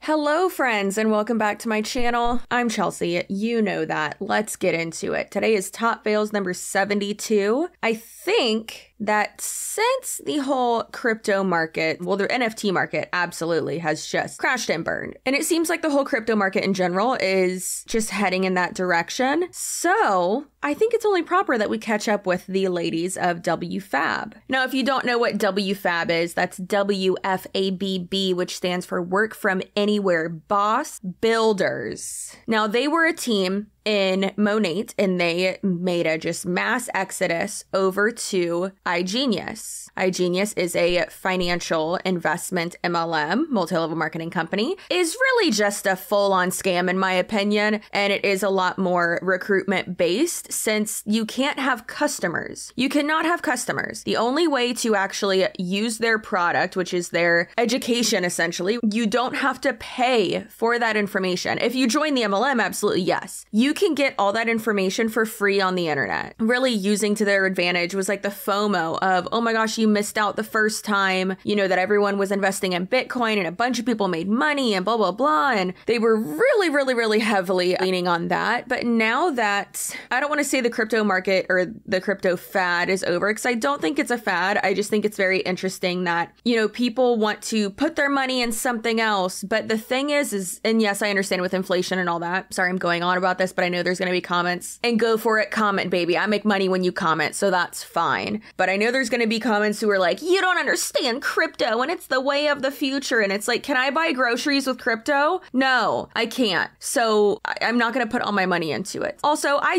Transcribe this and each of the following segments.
Hello friends and welcome back to my channel. I'm Chelsea, you know that. Let's get into it. Today is Top Fails number 72. I think that since the whole crypto market, well, the NFT market absolutely has just crashed and burned. And it seems like the whole crypto market in general is just heading in that direction. So I think it's only proper that we catch up with the ladies of WFAB. Now, if you don't know what WFAB is, that's WFABB, which stands for Work From Anywhere Boss Builders. Now, they were a team in Monate, and they made a just mass exodus over to iGenius. iGenius is a financial investment MLM, multi-level marketing company. Is really just a full-on scam in my opinion, and it is a lot more recruitment based since you can't have customers. You cannot have customers. The only way to actually use their product, which is their education essentially, you don't have to pay for that information. If you join the MLM, absolutely yes. You can get all that information for free on the internet. Really using to their advantage was like the FOMO of, oh my gosh, you missed out the first time, you know, that everyone was investing in Bitcoin and a bunch of people made money and blah, blah, blah. And they were really heavily leaning on that. But now that, I don't want to say the crypto market or the crypto fad is over, because I don't think it's a fad. I just think it's very interesting that, you know, people want to put their money in something else. But the thing is, and yes, I understand with inflation and all that. Sorry, I'm going on about this, but I know there's going to be comments, and go for it. Comment, baby. I make money when you comment, so that's fine. But I know there's going to be comments who are like, you don't understand crypto and it's the way of the future. And it's like, can I buy groceries with crypto? No, I can't. So I'm not going to put all my money into it. Also, I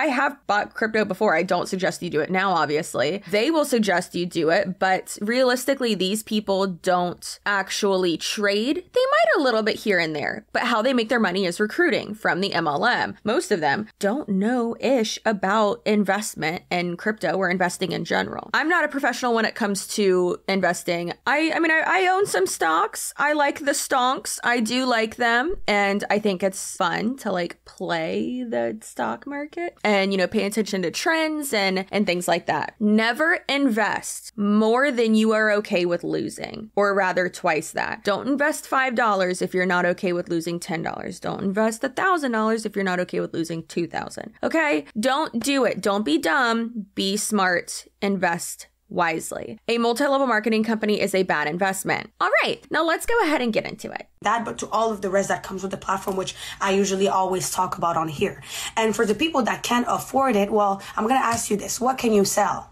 have bought crypto before. I don't suggest you do it now, obviously. They will suggest you do it, but realistically, these people don't actually trade. They might a little bit here and there, but how they make their money is recruiting from the MLM. Most of them don't know-ish about investment and crypto or investing in general. I'm not a professional when it comes to investing. I mean, I own some stocks. I like the stonks. I do like them. And I think it's fun to like play the stock market and, you know, pay attention to trends and things like that. Never invest more than you are okay with losing, or rather twice that. Don't invest $5 if you're not okay with losing $10. Don't invest $1,000 if you're not okay with losing $2,000. Okay? Don't do it. Don't be dumb. Be smart. Invest wisely. A multi-level marketing company is a bad investment. All right, now let's go ahead and get into it. That, but to all of the rest that comes with the platform, which I usually always talk about on here. And for the people that can't afford it, well, I'm going to ask you this. What can you sell?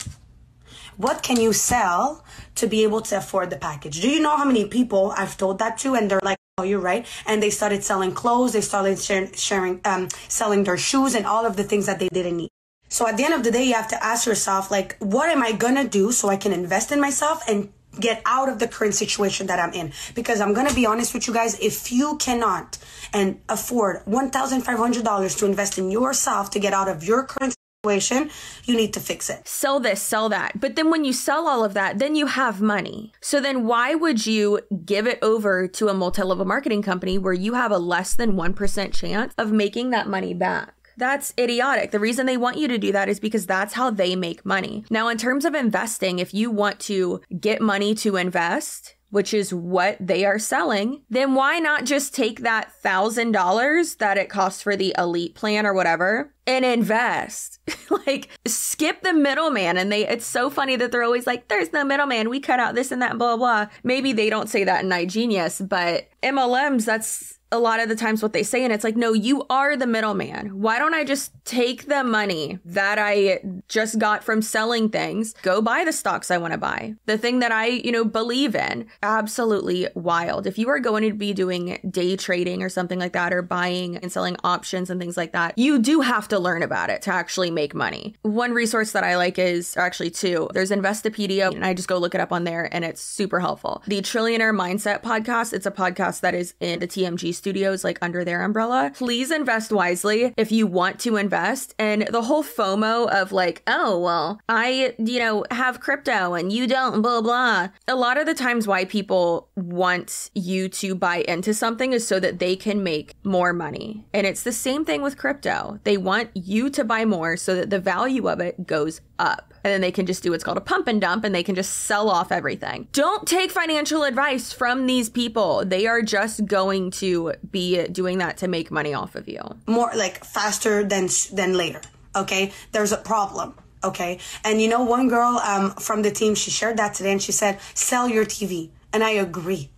What can you sell to be able to afford the package? Do you know how many people I've told that to, and they're like, oh, you're right. And they started selling clothes. They started selling their shoes and all of the things that they didn't need. So at the end of the day, you have to ask yourself, like, what am I going to do so I can invest in myself and get out of the current situation that I'm in? Because I'm going to be honest with you guys, if you cannot and afford $1,500 to invest in yourself to get out of your current situation, you need to fix it. Sell this, sell that. But then when you sell all of that, then you have money. So then why would you give it over to a multi-level marketing company where you have a less than 1% chance of making that money back? That's idiotic. The reason they want you to do that is because that's how they make money. Now, in terms of investing, if you want to get money to invest, which is what they are selling, then why not just take that $1,000 that it costs for the elite plan or whatever and invest? Like, skip the middleman. And it's so funny that they're always like, there's no middleman. We cut out this and that and blah, blah. Maybe they don't say that in iGenius, but MLMs, that's a lot of the times what they say. And it's like, no, you are the middleman. Why don't I just take the money that I just got from selling things, go buy the stocks I want to buy, the thing that I, you know, believe in? Absolutely wild. If you are going to be doing day trading or something like that, or buying and selling options and things like that, you do have to learn about it to actually make money. One resource that I like is, or actually two, there's Investopedia, and I just go look it up on there and it's super helpful. The Trillionaire Mindset podcast, it's a podcast that is in the TMG studios, like under their umbrella. Please invest wisely if you want to invest. And the whole FOMO of like, oh, well, I, you know, have crypto and you don't, blah, blah. A lot of the times why people want you to buy into something is so that they can make more money. And it's the same thing with crypto. They want you to buy more so that the value of it goes up. and then they can just do what's called a pump and dump, and they can just sell off everything. Don't take financial advice from these people. They are just going to be doing that to make money off of you. More like faster than later. Okay, there's a problem. Okay, and you know, one girl from the team, she shared that today, and she said, sell your TV. And I agree.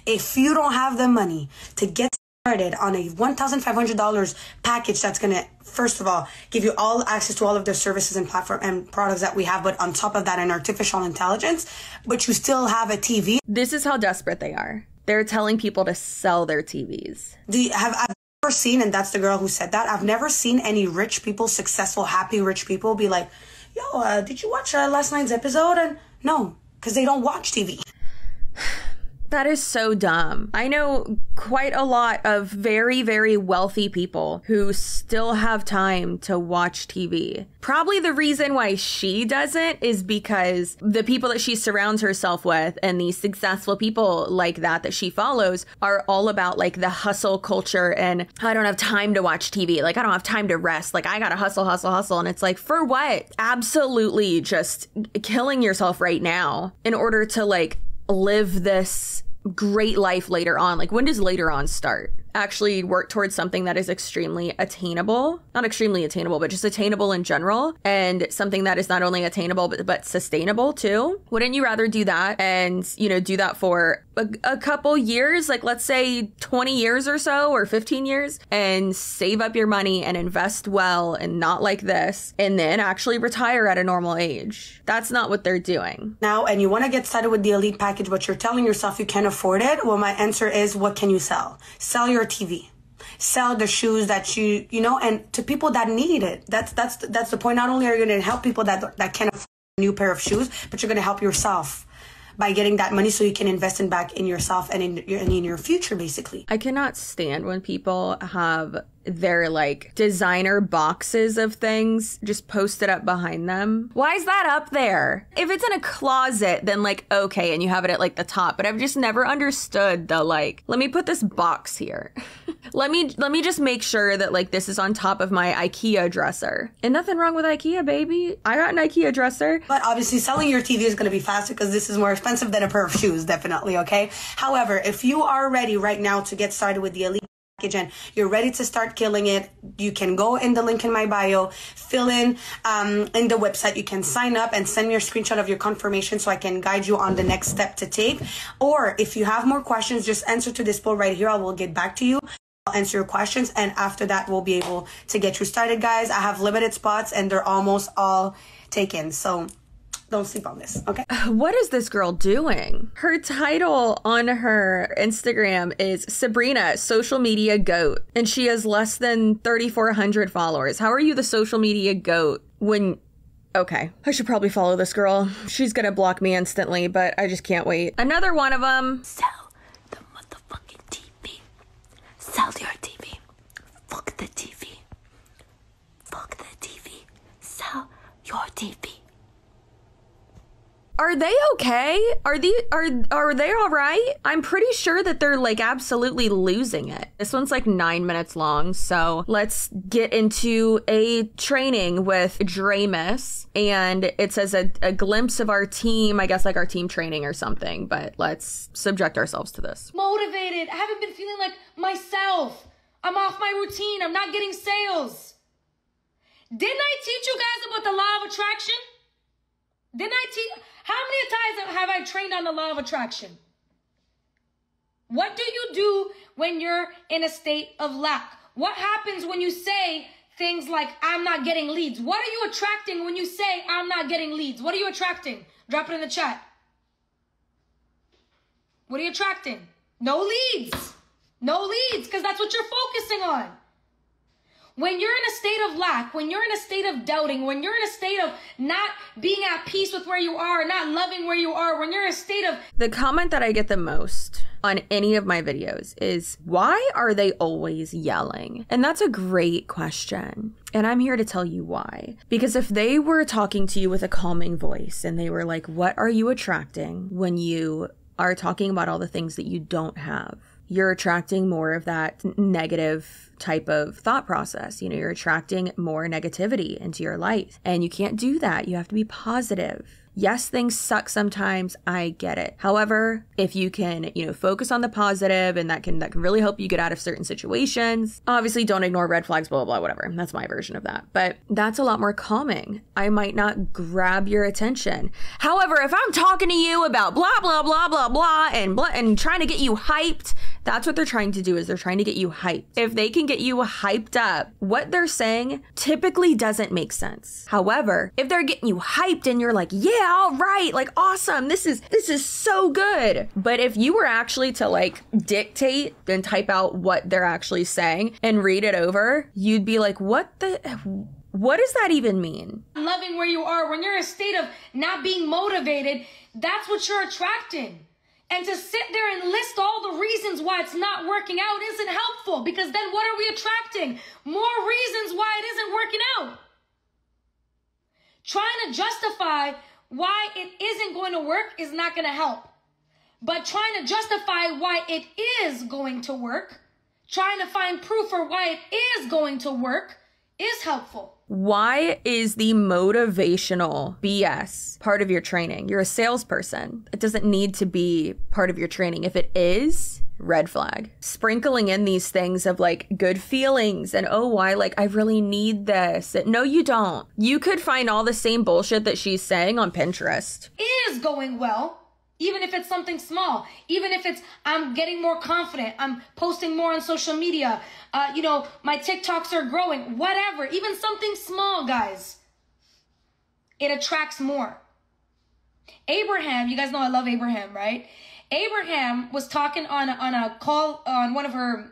If you don't have the money to get started on a $1,500 package that's going to, first of all, give you all access to all of the services and platform and products that we have, but on top of that, an artificial intelligence, but you still have a TV. This is how desperate they are. They're telling people to sell their TVs. I've never seen, and that's the girl who said that, I've never seen any rich people, successful, happy rich people be like, yo, did you watch last night's episode? And no, because they don't watch TV. That is so dumb. I know quite a lot of very, very wealthy people who still have time to watch TV. Probably the reason why she doesn't is because the people that she surrounds herself with and these successful people like that she follows are all about like the hustle culture and I don't have time to watch TV. Like I don't have time to rest. Like I gotta hustle, hustle, hustle. And it's like, for what? Absolutely just killing yourself right now in order to like live this great life later on. Like when does later on start? Actually work towards something that is extremely attainable, not extremely attainable, but just attainable in general, and something that is not only attainable but sustainable too. Wouldn't you rather do that and, you know, do that for a couple years, like let's say 20 years or so, or 15 years, and save up your money and invest well and not like this, and then actually retire at a normal age? That's not what they're doing. Now, and you want to get started with the elite package, but you're telling yourself you can't afford it? Well, my answer is, what can you sell? Sell your TV. Sell the shoes that you know, and to people that need it. That's the point. Not only are you going to help people that can't afford a new pair of shoes, but you're going to help yourself by getting that money so you can invest back in yourself and in your future, basically. I cannot stand when people have their like designer boxes of things just posted up behind them. Why is that up there? If it's in a closet, then like, okay, and you have it at like the top, but I've just never understood the like, let me put this box here. let me just make sure that like this is on top of my IKEA dresser. And nothing wrong with IKEA, baby. I got an IKEA dresser. But obviously selling your TV is going to be faster because this is more expensive than a pair of shoes, definitely, okay? However, if you are ready right now to get started with the elite package and you're ready to start killing it, you can go in the link in my bio, fill in the website. You can sign up and send me a screenshot of your confirmation so I can guide you on the next step to take. Or if you have more questions, just answer to this poll right here. I will get back to you. I'll answer your questions, and after that we'll be able to get you started, guys. I have limited spots and they're almost all taken, so don't sleep on this, okay? What is this girl doing? Her title on her Instagram is Sabrina, social media goat, and she has less than 3,400 followers. How are you the social media goat when... Okay, I should probably follow this girl. She's gonna block me instantly, but I just can't wait. Another one of them. Sell the motherfucking TV. Sell your TV. Fuck the TV. Fuck the TV. Sell your TV. Are they okay? Are they all right? I'm pretty sure that they're like absolutely losing it. This one's like 9 minutes long, so let's get into a training with Dramus, and it says a glimpse of our team, I guess like our team training or something, but let's subject ourselves to this. Motivated. I haven't been feeling like myself. I'm off my routine. I'm not getting sales. Didn't I teach you guys about the law of attraction? Didn't I teach? How many times have I trained on the law of attraction? What do you do when you're in a state of lack? What happens when you say things like, I'm not getting leads? What are you attracting when you say, I'm not getting leads? What are you attracting? Drop it in the chat. What are you attracting? No leads. No leads, because that's what you're focusing on. When you're in a state of lack, when you're in a state of doubting, when you're in a state of not being at peace with where you are, not loving where you are, when you're in a state of... The comment that I get the most on any of my videos is, why are they always yelling? And that's a great question. And I'm here to tell you why. Because if they were talking to you with a calming voice and they were like, what are you attracting when you are talking about all the things that you don't have? you're attracting more of that negative type of thought process. You know, you're attracting more negativity into your life, and you can't do that. You have to be positive. Yes, things suck sometimes. I get it. However, if you can, you know, focus on the positive, and that can really help you get out of certain situations. Obviously, don't ignore red flags, blah, blah, blah, whatever. That's my version of that. But that's a lot more calming. I might not grab your attention. However, if I'm talking to you about blah, blah, blah, blah, blah, and trying to get you hyped, that's what they're trying to do, is they're trying to get you hyped. If they can get you hyped up, what they're saying typically doesn't make sense. However, if they're getting you hyped and you're like, yeah, all right, like awesome, this is so good. But if you were actually to like dictate and type out what they're actually saying and read it over, you'd be like, what does that even mean? Loving where you are, when you're in a state of not being motivated, that's what you're attracting. And to sit there and list all the reasons why it's not working out isn't helpful, because then what are we attracting? More reasons why it isn't working out. Trying to justify why it isn't going to work is not going to help. But trying to justify why it is going to work, trying to find proof for why it is going to work is helpful. Why is the motivational BS part of your training? You're a salesperson. It doesn't need to be part of your training. If it is, red flag. Sprinkling in these things of like good feelings and, oh, why, like I really need this. No, you don't. You could find all the same bullshit that she's saying on Pinterest. Is going well. Even if it's something small, even if it's, I'm getting more confident, I'm posting more on social media, you know, my TikToks are growing, whatever, even something small, guys, it attracts more. Abraham, you guys know I love Abraham, right? Abraham was talking on a call, on one of her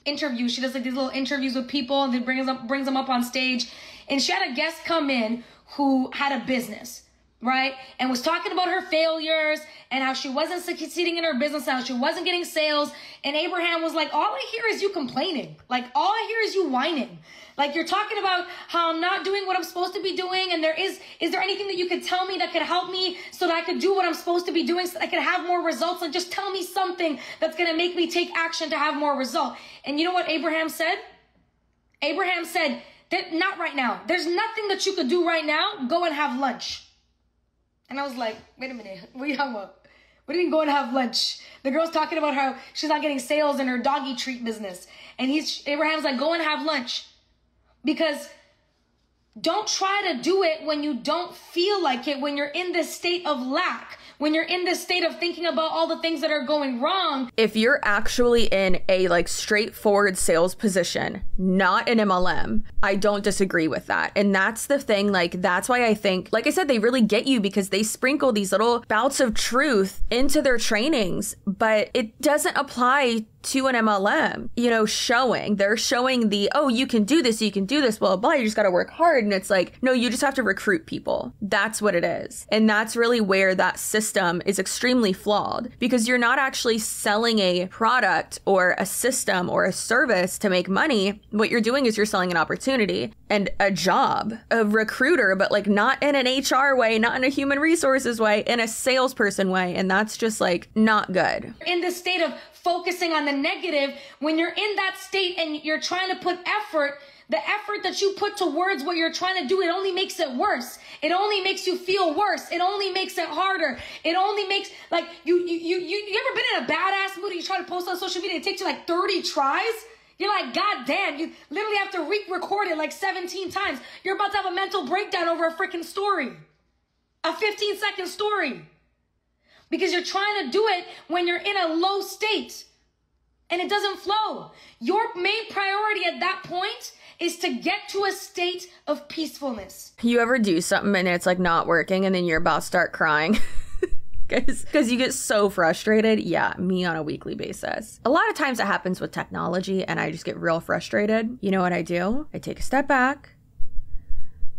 interviews. She does like these little interviews with people and then brings them up on stage. And she had a guest come in who had a business, right? And was talking about her failures and how she wasn't succeeding in her business, how she wasn't getting sales. And Abraham was like, all I hear is you complaining. Like, all I hear is you whining. Like, you're talking about how I'm not doing what I'm supposed to be doing. And is there anything that you could tell me that could help me so that I could do what I'm supposed to be doing so that I could have more results? And just tell me something that's going to make me take action to have more result. And you know what Abraham said? Abraham said, that not right now. There's nothing that you could do right now. Go and have lunch. And I was like, wait a minute, what are you talking about? What do you mean go and have lunch? The girl's talking about how she's not getting sales in her doggy treat business. And Abraham's like, go and have lunch. Because don't try to do it when you don't feel like it, when you're in this state of lack, when you're in this state of thinking about all the things that are going wrong. If you're actually in a like straightforward sales position, not an MLM, I don't disagree with that. And that's the thing, like, that's why I think, like I said, they really get you because they sprinkle these little bouts of truth into their trainings, but it doesn't apply to an MLM, you know, they're showing the, oh, you can do this, blah, blah, blah, you just got to work hard. And it's like, no, you just have to recruit people. That's what it is. And that's really where that system is extremely flawed, because you're not actually selling a product or a system or a service to make money. What you're doing is you're selling an opportunity and a job, a recruiter, but like not in an HR way, not in a human resources way, in a salesperson way. And that's just like not good. In this state of focusing on the negative, when you're in that state and you're trying to put effort, the effort that you put towards what you're trying to do, it only makes it worse. It only makes you feel worse. It only makes it harder. It only makes, like, you ever been in a badass mood and you try to post on social media, it takes you like 30 tries? You're like, God damn, you literally have to re-record it like 17 times. You're about to have a mental breakdown over a freaking story. A 15-second story. Because you're trying to do it when you're in a low state and it doesn't flow. Your main priority at that point is to get to a state of peacefulness. You ever do something and it's like not working and then you're about to start crying? Because you get so frustrated. Yeah, me on a weekly basis. A lot of times it happens with technology and I just get real frustrated. You know what I do? I take a step back.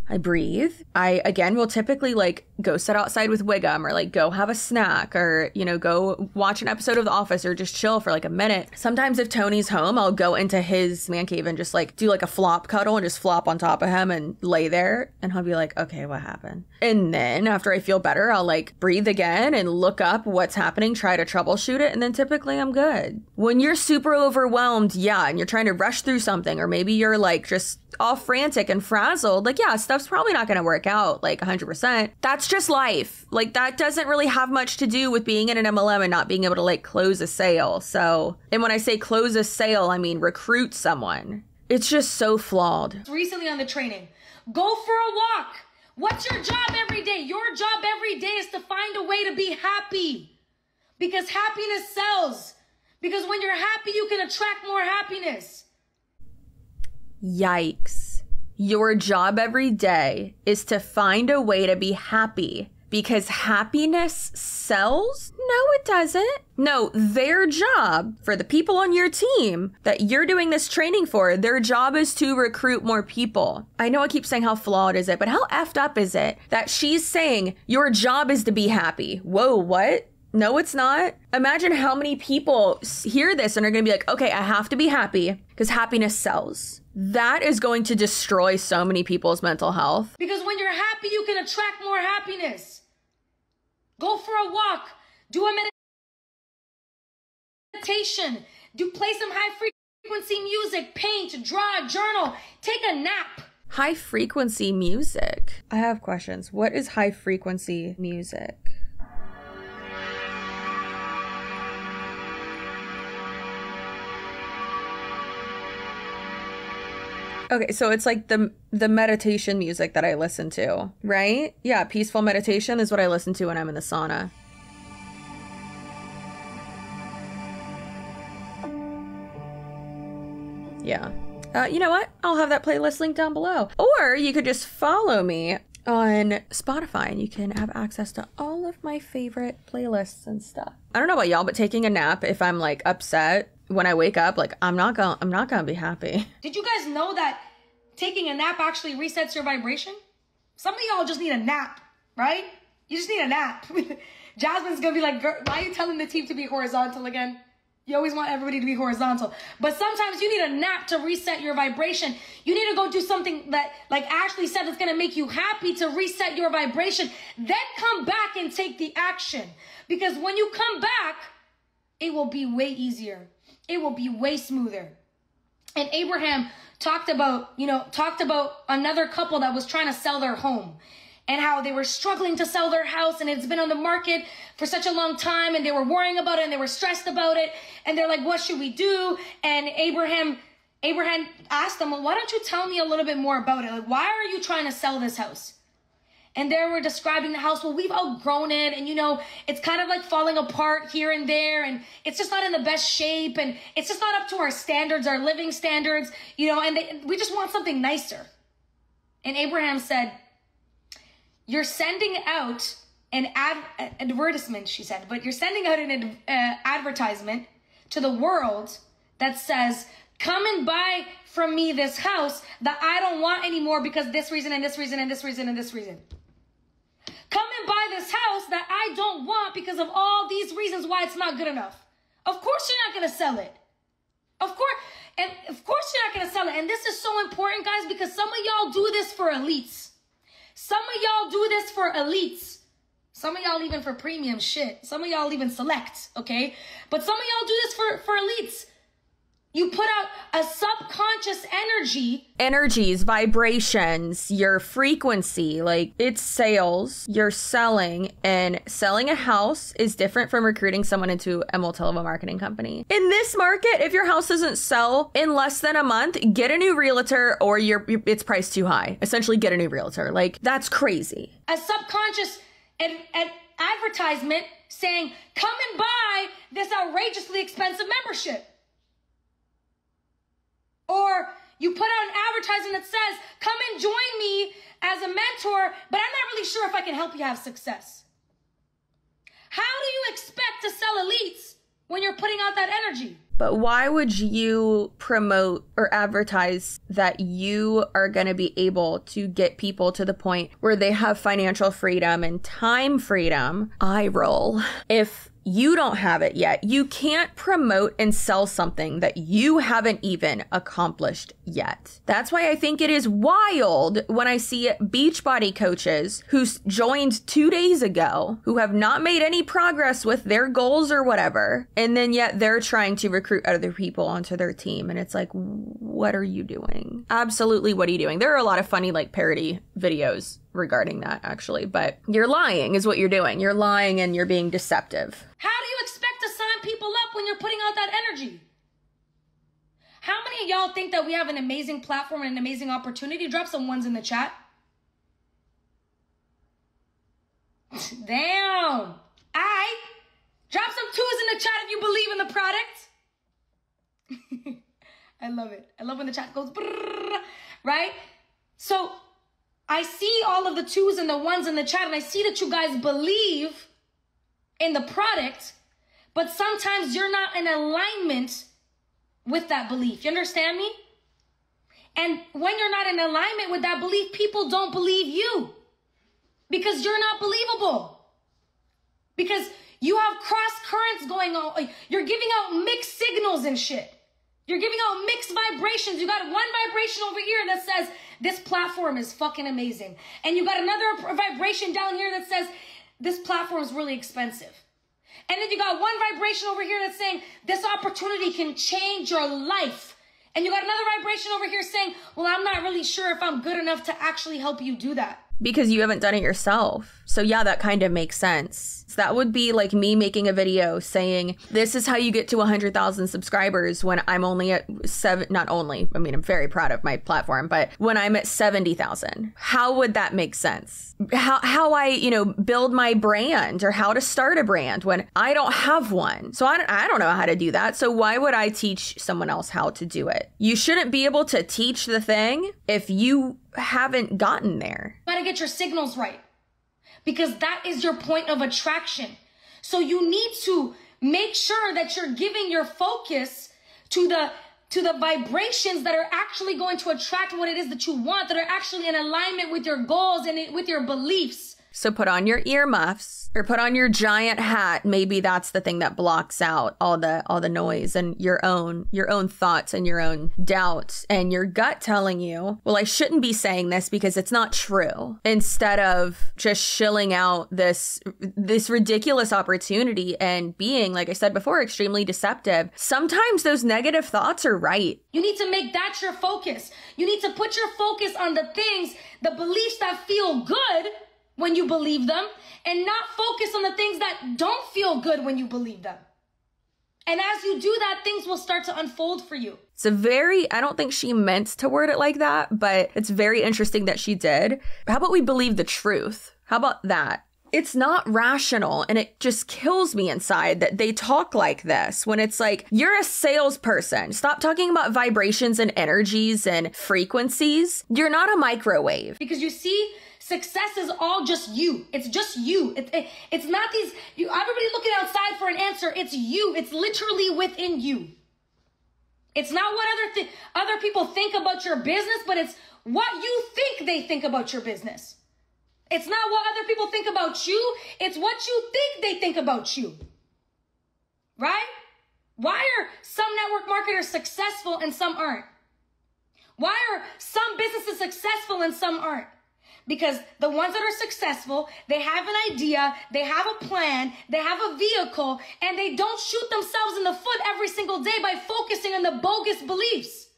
I breathe. I, again, will typically like go sit outside with Wiggum, or like go have a snack, or, you know, go watch an episode of The Office, or just chill for like a minute. Sometimes if Tony's home, I'll go into his man cave and just like do like a flop cuddle and just flop on top of him and lay there, and he'll be like, okay, what happened? And then after I feel better, I'll like breathe again and look up what's happening, try to troubleshoot it, and then typically I'm good. When you're super overwhelmed, yeah, and you're trying to rush through something, or maybe you're like just all frantic and frazzled, like, yeah, stuff's probably not going to work out like 100%. That's just life. Like, that doesn't really have much to do with being in an MLM and not being able to like close a sale. So, and when I say close a sale, I mean recruit someone. It's just so flawed. Recently on the training, go for a walk. What's your job every day? Your job every day is to find a way to be happy, because happiness sells. Because when you're happy, you can attract more happiness. Yikes. Your job every day is to find a way to be happy, because happiness sells? No, it doesn't. No, their job, for the people on your team that you're doing this training for, their job is to recruit more people. I know I keep saying how flawed is it, but how effed up is it that she's saying your job is to be happy? Whoa, what? No, it's not. Imagine how many people hear this and are going to be like, okay, I have to be happy because happiness sells. That is going to destroy so many people's mental health. Because when you're happy, you can attract more happiness. Go for a walk. Do a meditation. Play some high frequency music. Paint, draw, journal. Take a nap. High frequency music. I have questions. What is high frequency music? Okay, so it's like the meditation music that I listen to, right? Yeah, peaceful meditation is what I listen to when I'm in the sauna. Yeah. You know what? I'll have that playlist linked down below. Or you could just follow me on Spotify and you can have access to all of my favorite playlists and stuff. I don't know about y'all, but taking a nap, if I'm like upset, when I wake up, like I'm not gonna be happy. Did you guys know that taking a nap actually resets your vibration? Some of y'all just need a nap, right? You just need a nap. Jasmine's gonna be like, girl, why are you telling the team to be horizontal again? You always want everybody to be horizontal. But sometimes you need a nap to reset your vibration. You need to go do something that, like Ashley said, that's going to make you happy to reset your vibration. Then come back and take the action. Because when you come back, it will be way easier. It will be way smoother. And Abraham talked about another couple that was trying to sell their home. And how they were struggling to sell their house, and it's been on the market for such a long time, and they were worrying about it, and they were stressed about it, and they're like, what should we do? And Abraham asked them, well, why don't you tell me a little bit more about it? Like, why are you trying to sell this house? And they were describing the house. Well, we've outgrown it, and it's kind of like falling apart here and there, and it's just not in the best shape, and it's just not up to our standards, our living standards, and we just want something nicer. And Abraham said, you're sending out an advertisement, she said, but you're sending out an advertisement to the world that says, come and buy from me this house that I don't want anymore because this reason and this reason and this reason and this reason. Come and buy this house that I don't want because of all these reasons why it's not good enough. Of course you're not going to sell it. Of course you're not going to sell it. And this is so important, guys, because some of y'all do this for elites. Some of y'all do this for elites. Some of y'all even for premium shit. Some of y'all even select, okay? But some of y'all do this for elites. You put out a subconscious energy. Energies, vibrations, your frequency, like it's sales, you're selling, and selling a house is different from recruiting someone into a multi-level marketing company. In this market, if your house doesn't sell in less than a month, get a new realtor or it's priced too high. Essentially get a new realtor. Like that's crazy. A subconscious advertisement saying, come and buy this outrageously expensive membership. Or you put out an advertisement that says, come and join me as a mentor, but I'm not really sure if I can help you have success. How do you expect to sell elites when you're putting out that energy. But why would you promote or advertise that you are going to be able to get people to the point where they have financial freedom and time freedom? I roll. If you don't have it yet, you can't promote and sell something that you haven't even accomplished yet. That's why I think it is wild when I see Beachbody coaches who joined 2 days ago, who have not made any progress with their goals or whatever, and then yet they're trying to recruit other people onto their team. And it's like, what are you doing? Absolutely, what are you doing? There are a lot of funny like parody videos regarding that, actually, but you're lying is what you're doing. You're lying and you're being deceptive. How do you expect to sign people up when you're putting out that energy? How many of y'all think that we have an amazing platform and an amazing opportunity? Drop some ones in the chat. Damn. Drop some twos in the chat if you believe in the product. I love it. I love when the chat goes brrr, right? So I see all of the twos and the ones in the chat, and I see that you guys believe in the product, but sometimes you're not in alignment with that belief. You understand me? And when you're not in alignment with that belief, people don't believe you because you're not believable. Because you have cross currents going on. You're giving out mixed signals and shit. You're giving out mixed vibrations. You got one vibration over here that says, this platform is fucking amazing. And you got another vibration down here that says, this platform is really expensive. And then you got one vibration over here that's saying, this opportunity can change your life. And you got another vibration over here saying, well, I'm not really sure if I'm good enough to actually help you do that. Because you haven't done it yourself. So yeah, that kind of makes sense. So that would be like me making a video saying, this is how you get to 100,000 subscribers when I'm only at not only, I mean, I'm very proud of my platform, but when I'm at 70,000. How would that make sense? How I, build my brand or how to start a brand when I don't have one. So I don't know how to do that. So why would I teach someone else how to do it? You shouldn't be able to teach the thing if you haven't gotten there. You gotta get your signals right, because that is your point of attraction. So you need to make sure that you're giving your focus to the vibrations that are actually going to attract what it is that you want, that are actually in alignment with your goals and with your beliefs. So put on your earmuffs or put on your giant hat. Maybe that's the thing that blocks out all the noise and your own thoughts and your own doubts and your gut telling you, well, I shouldn't be saying this because it's not true. Instead of just shilling out this ridiculous opportunity and being, like I said before, extremely deceptive. Sometimes those negative thoughts are right. You need to make that your focus. You need to put your focus on the things, the beliefs that feel good when you believe them, and not focus on the things that don't feel good when you believe them. And as you do that, things will start to unfold for you. It's I don't think she meant to word it like that, but it's very interesting that she did. How about we believe the truth? How about that? It's not rational, and it just kills me inside that they talk like this when it's like, you're a salesperson. Stop talking about vibrations and energies and frequencies. You're not a microwave. Because you see, success is all just you. It's just you. It's not everybody looking outside for an answer. It's you. It's literally within you. It's not what other people think about your business, but it's what you think they think about your business. It's not what other people think about you. It's what you think they think about you. Right? Why are some network marketers successful and some aren't? Why are some businesses successful and some aren't? Because the ones that are successful, they have an idea, they have a plan, they have a vehicle, and they don't shoot themselves in the foot every single day by focusing on the bogus beliefs.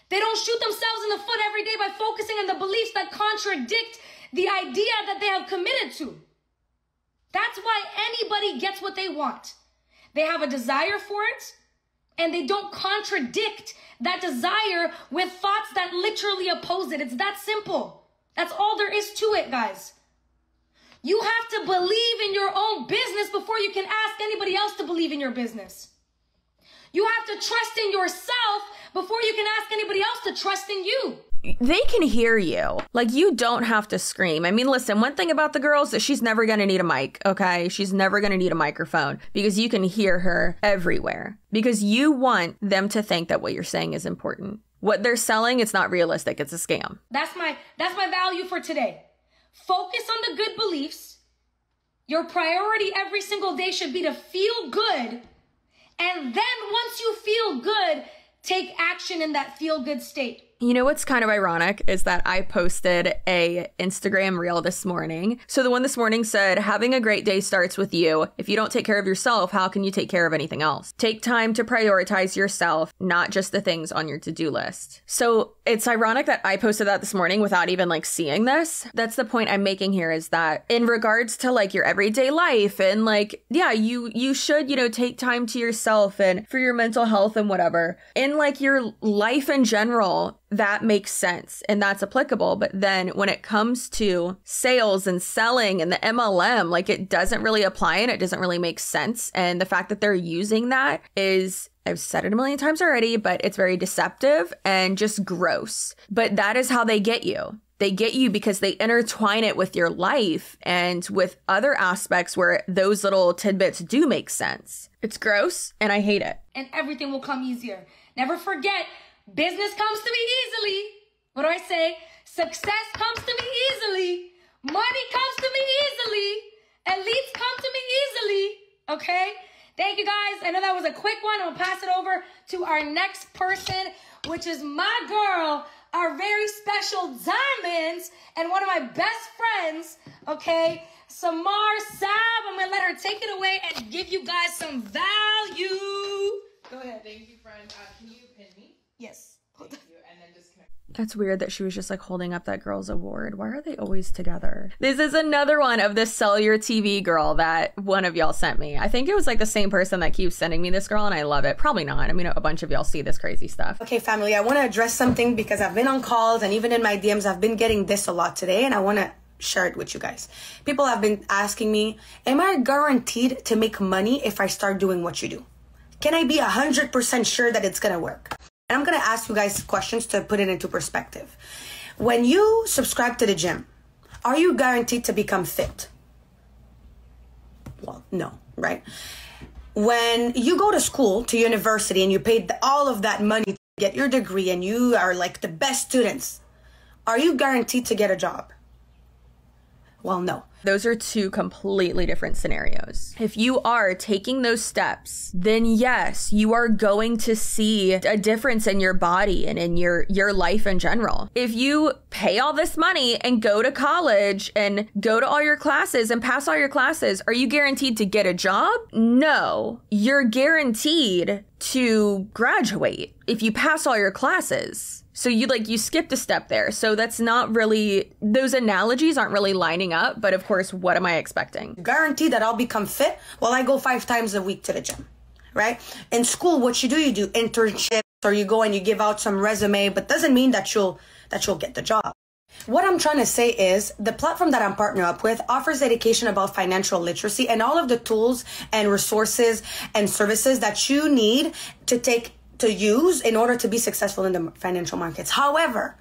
They don't shoot themselves in the foot every day by focusing on the beliefs that contradict the idea that they have committed to. That's why anybody gets what they want. They have a desire for it, and they don't contradict that desire with thoughts that literally oppose it. It's that simple. That's all there is to it, guys. You have to believe in your own business before you can ask anybody else to believe in your business. You have to trust in yourself before you can ask anybody else to trust in you. they can hear you. Like, you don't have to scream. I mean, listen, one thing about the girls is she's never going to need a mic, okay? She's never going to need a microphone because you can hear her everywhere because you want them to think that what you're saying is important. What they're selling, it's not realistic. It's a scam. That's my value for today. Focus on the good beliefs. Your priority every single day should be to feel good. And then once you feel good, take action in that feel good state. You know what's kind of ironic is that I posted a Instagram reel this morning. So the one this morning said, having a great day starts with you. If you don't take care of yourself, how can you take care of anything else? Take time to prioritize yourself, not just the things on your to-do list. So it's ironic that I posted that this morning without even like seeing this. That's the point I'm making here is that in regards to like your everyday life and like, yeah, you should, you know, take time to yourself and for your mental health and whatever. In like your life in general, that makes sense and that's applicable. But then when it comes to sales and selling and the MLM, like it doesn't really apply and it doesn't really make sense. And the fact that they're using that is, I've said it a million times already, but it's very deceptive and just gross. But that is how they get you. They get you because they intertwine it with your life and with other aspects where those little tidbits do make sense. It's gross and I hate it. And everything will come easier. Never forget, business comes to me easily. What do I say? Success comes to me easily. Money comes to me easily. Elites come to me easily. Okay? Thank you guys. I know that was a quick one. I'll pass it over to our next person, which is my girl, our very special Diamonds, and one of my best friends, okay? Samar Sab. I'm going to let her take it away and give you guys some value. Go ahead. Thank you, friend. Can you pin me? Yes. Thank you. And then disconnect. That's weird that she was just like holding up that girl's award. Why are they always together? This is another one of this Sell Your TV girl that one of y'all sent me. I think it was like the same person that keeps sending me this girl and I love it. Probably not. I mean, a bunch of y'all see this crazy stuff. Okay, family, I want to address something because I've been on calls and even in my DMs, I've been getting this a lot today and I want to share it with you guys. People have been asking me, am I guaranteed to make money if I start doing what you do? Can I be 100% sure that it's going to work? And I'm going to ask you guys questions to put it into perspective. When you subscribe to the gym, are you guaranteed to become fit? Well, no, right? When you go to school, to university, and you paid all of that money to get your degree and you are like the best students, are you guaranteed to get a job? Well, no. Those are two completely different scenarios. If you are taking those steps, then yes, you are going to see a difference in your body and in your life in general. If you pay all this money and go to college and go to all your classes and pass all your classes, are you guaranteed to get a job? No, you're guaranteed to graduate if you pass all your classes. So you skipped a step there. So that's not really, those analogies aren't really lining up. But of course, what am I expecting? Guaranteed that I'll become fit. Well, I go 5 times a week to the gym, right? In school, what you do internships or you go and you give out some resume, but doesn't mean that you'll get the job. What I'm trying to say is the platform that I'm partnered up with offers education about financial literacy and all of the tools and resources and services that you need to use in order to be successful in the financial markets. However,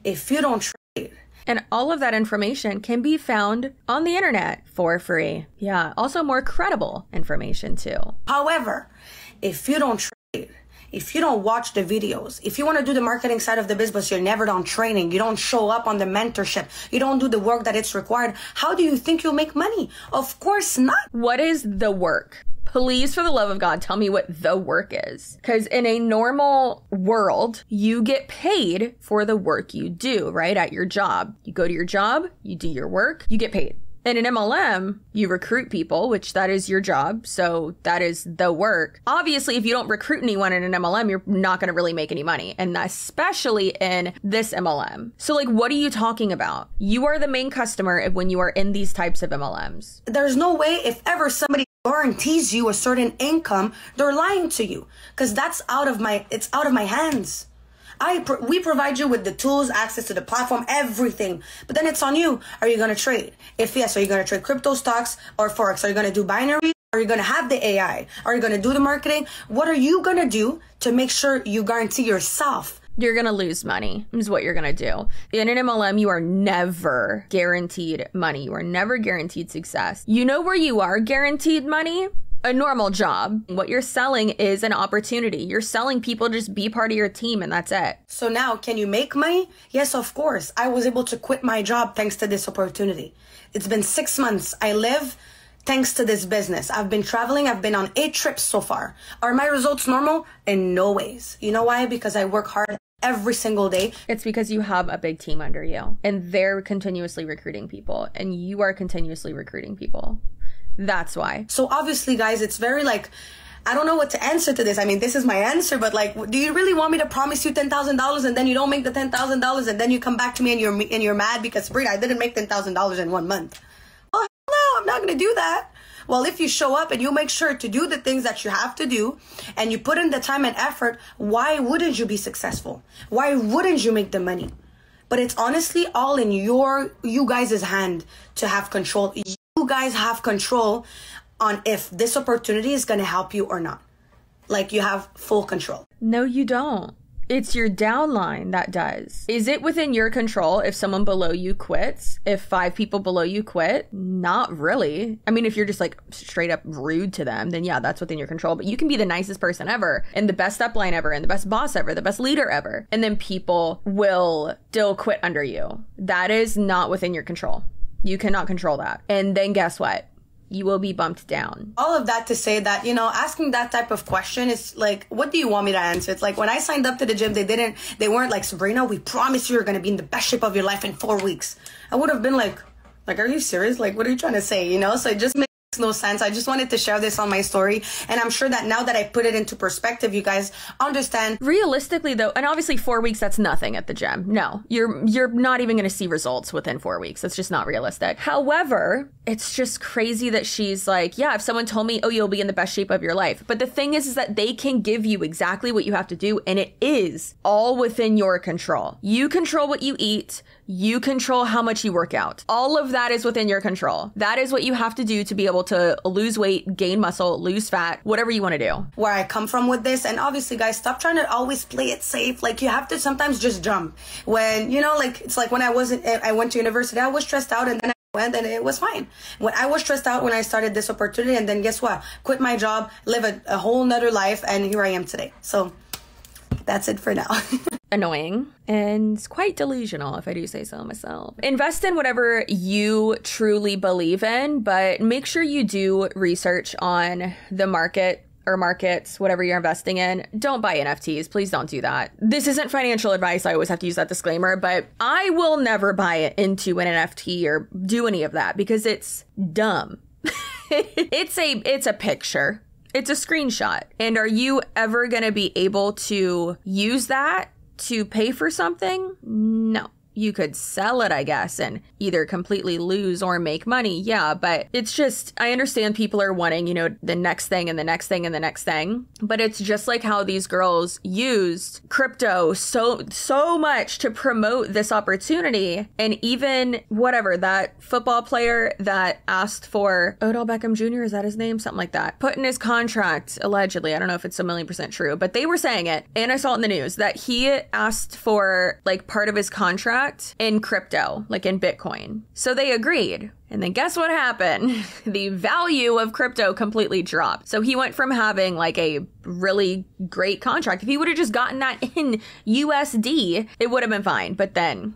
if you don't trade, and all of that information can be found on the internet for free. Yeah, also more credible information too. However, if you don't trade, if you don't watch the videos, if you want to do the marketing side of the business, you're never done training, you don't show up on the mentorship, you don't do the work that it's required, how do you think you'll make money? Of course not. What is the work? Please, for the love of God, tell me what the work is. Because in a normal world, you get paid for the work you do, right? At your job. You go to your job, you do your work, you get paid. In an MLM, you recruit people, which that is your job. So that is the work. Obviously, if you don't recruit anyone in an MLM, you're not going to really make any money. And especially in this MLM. So what are you talking about? You are the main customer when you are in these types of MLMs. There's no way if ever somebody guarantees you a certain income, they're lying to you. Because it's out of my hands. We provide you with the tools, access to the platform, everything. But then it's on you. Are you going to trade? If yes, are you going to trade crypto stocks or Forex? Are you going to do binary? Are you going to have the AI? Are you going to do the marketing? What are you going to do to make sure you guarantee yourself? You're going to lose money is what you're going to do. In an MLM, you are never guaranteed money. You are never guaranteed success. You know where you are guaranteed money? A normal job. What you're selling is an opportunity. You're selling people to just be part of your team, and that's it. So now, can you make money? Yes, of course. I was able to quit my job thanks to this opportunity. It's been 6 months. I live thanks to this business. I've been traveling. I've been on 8 trips so far. Are my results normal? In no ways. You know why? Because I work hard every single day. It's because you have a big team under you, and they're continuously recruiting people, and you are continuously recruiting people. That's why. So obviously, guys, it's very like, I don't know what to answer to this. I mean, this is my answer, but like, do you really want me to promise you $10,000 and then you don't make the $10,000 and then you come back to me and you're mad because, Brita, I didn't make $10,000 in 1 month? Oh, no, I'm not going to do that. Well, if you show up and you make sure to do the things that you have to do and you put in the time and effort, why wouldn't you be successful? Why wouldn't you make the money? But it's honestly all in you guys' hand to have control. You guys have control on if this opportunity is going to help you or not. Like, you have full control. No, you don't. It's your downline that does. Is it within your control if someone below you quits? If 5 people below you quit? Not really. I mean, if you're just like straight up rude to them, then yeah, that's within your control. But you can be the nicest person ever and the best upline ever and the best boss ever, the best leader ever. And then people will still quit under you. That is not within your control. You cannot control that. And then guess what? You will be bumped down. All of that to say that, you know, asking that type of question is like, what do you want me to answer? It's like when I signed up to the gym, they weren't like, Sabrina, we promise you're going to be in the best shape of your life in 4 weeks. I would have been like, are you serious? Like, what are you trying to say? You know, so it just makes no sense. I just wanted to share this on my story. And I'm sure that now that I put it into perspective, you guys understand. Realistically though, and obviously 4 weeks, that's nothing at the gym. No, you're not even going to see results within 4 weeks. That's just not realistic. However, it's just crazy that she's like, yeah, if someone told me, oh, you'll be in the best shape of your life. But the thing is that they can give you exactly what you have to do. And it is all within your control. You control what you eat. You control how much you work out. All of that is within your control. That is what you have to do to be able to lose weight, gain muscle, lose fat, whatever you want to do. Where I come from with this, and obviously, guys, stop trying to always play it safe. Like, you have to sometimes just jump. When, you know, like, it's like when I went to university, I was stressed out, and then I went and it was fine. When I was stressed out when I started this opportunity, and then guess what? Quit my job, live a whole nother life, and here I am today. So that's it for now. Annoying and quite delusional, if I do say so myself. Invest in whatever you truly believe in, but make sure you do research on the market or markets, whatever you're investing in. Don't buy NFTs. Please don't do that. This isn't financial advice. I always have to use that disclaimer, but I will never buy into an NFT or do any of that because it's dumb. It's a picture. It's a screenshot. And are you ever going to be able to use that to pay for something? No. You could sell it, I guess, and either completely lose or make money. Yeah, but it's just, I understand people are wanting, you know, the next thing and the next thing and the next thing. But it's just like how these girls used crypto so much to promote this opportunity. And even whatever, that football player that asked for Odell Beckham Jr., is that his name? Something like that. Put in his contract, allegedly. I don't know if it's 1,000,000% true, but they were saying it. And I saw it in the news that he asked for like part of his contract in crypto, like in Bitcoin. So they agreed. And then guess what happened? The value of crypto completely dropped. So he went from having like a really great contract. If he would have just gotten that in USD, it would have been fine. But then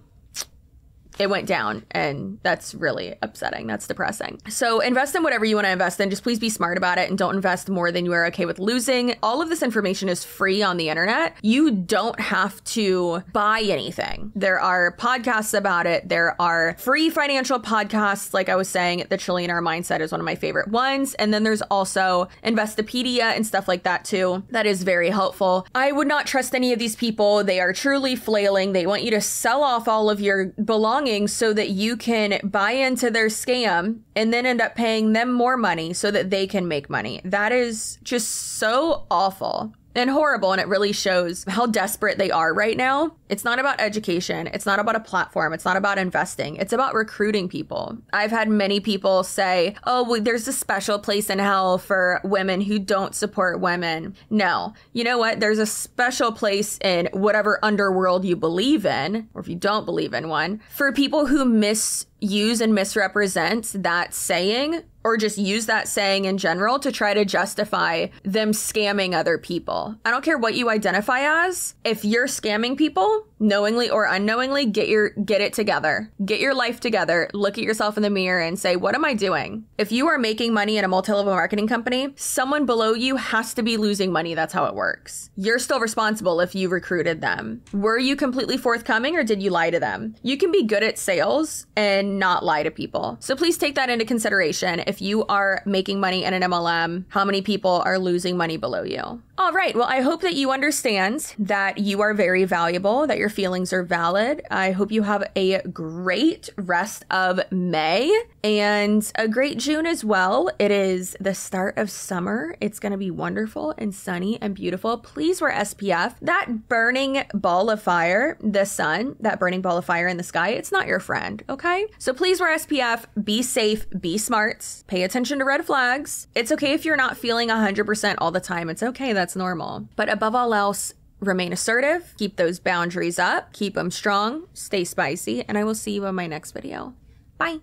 it went down, and that's really upsetting. That's depressing. So invest in whatever you want to invest in. Just please be smart about it and don't invest more than you are okay with losing. All of this information is free on the internet. You don't have to buy anything. There are podcasts about it. There are free financial podcasts. Like I was saying, The Trillionaire Mindset is one of my favorite ones. And then there's also Investopedia and stuff like that too. That is very helpful. I would not trust any of these people. They are truly flailing. They want you to sell off all of your belongings so that you can buy into their scam and then end up paying them more money so that they can make money. That is just so awful. and horrible, and it really shows how desperate they are right now. It's not about education. It's not about a platform. It's not about investing. It's about recruiting people. I've had many people say, oh, well, there's a special place in hell for women who don't support women. No. You know what? There's a special place in whatever underworld you believe in, or if you don't believe in one, for people who misuse and misrepresent that saying, or just use that saying in general to try to justify them scamming other people. I don't care what you identify as. If you're scamming people, knowingly or unknowingly, get it together. Get your life together. Look at yourself in the mirror and say, what am I doing? If you are making money in a multi-level marketing company, someone below you has to be losing money. That's how it works. You're still responsible if you recruited them. Were you completely forthcoming, or did you lie to them? You can be good at sales and not lie to people. So please take that into consideration. If you are making money in an MLM, how many people are losing money below you? All right. Well, I hope that you understand that you are very valuable, that your feelings are valid. I hope you have a great rest of May and a great June as well. It is the start of summer. It's going to be wonderful and sunny and beautiful. Please wear SPF. That burning ball of fire, the sun, that burning ball of fire in the sky, it's not your friend. Okay. So please wear SPF, be safe, be smart, pay attention to red flags. It's okay if you're not feeling 100% all the time. It's okay. That's normal. But above all else, remain assertive, keep those boundaries up, keep them strong, stay spicy, and I will see you in my next video. Bye.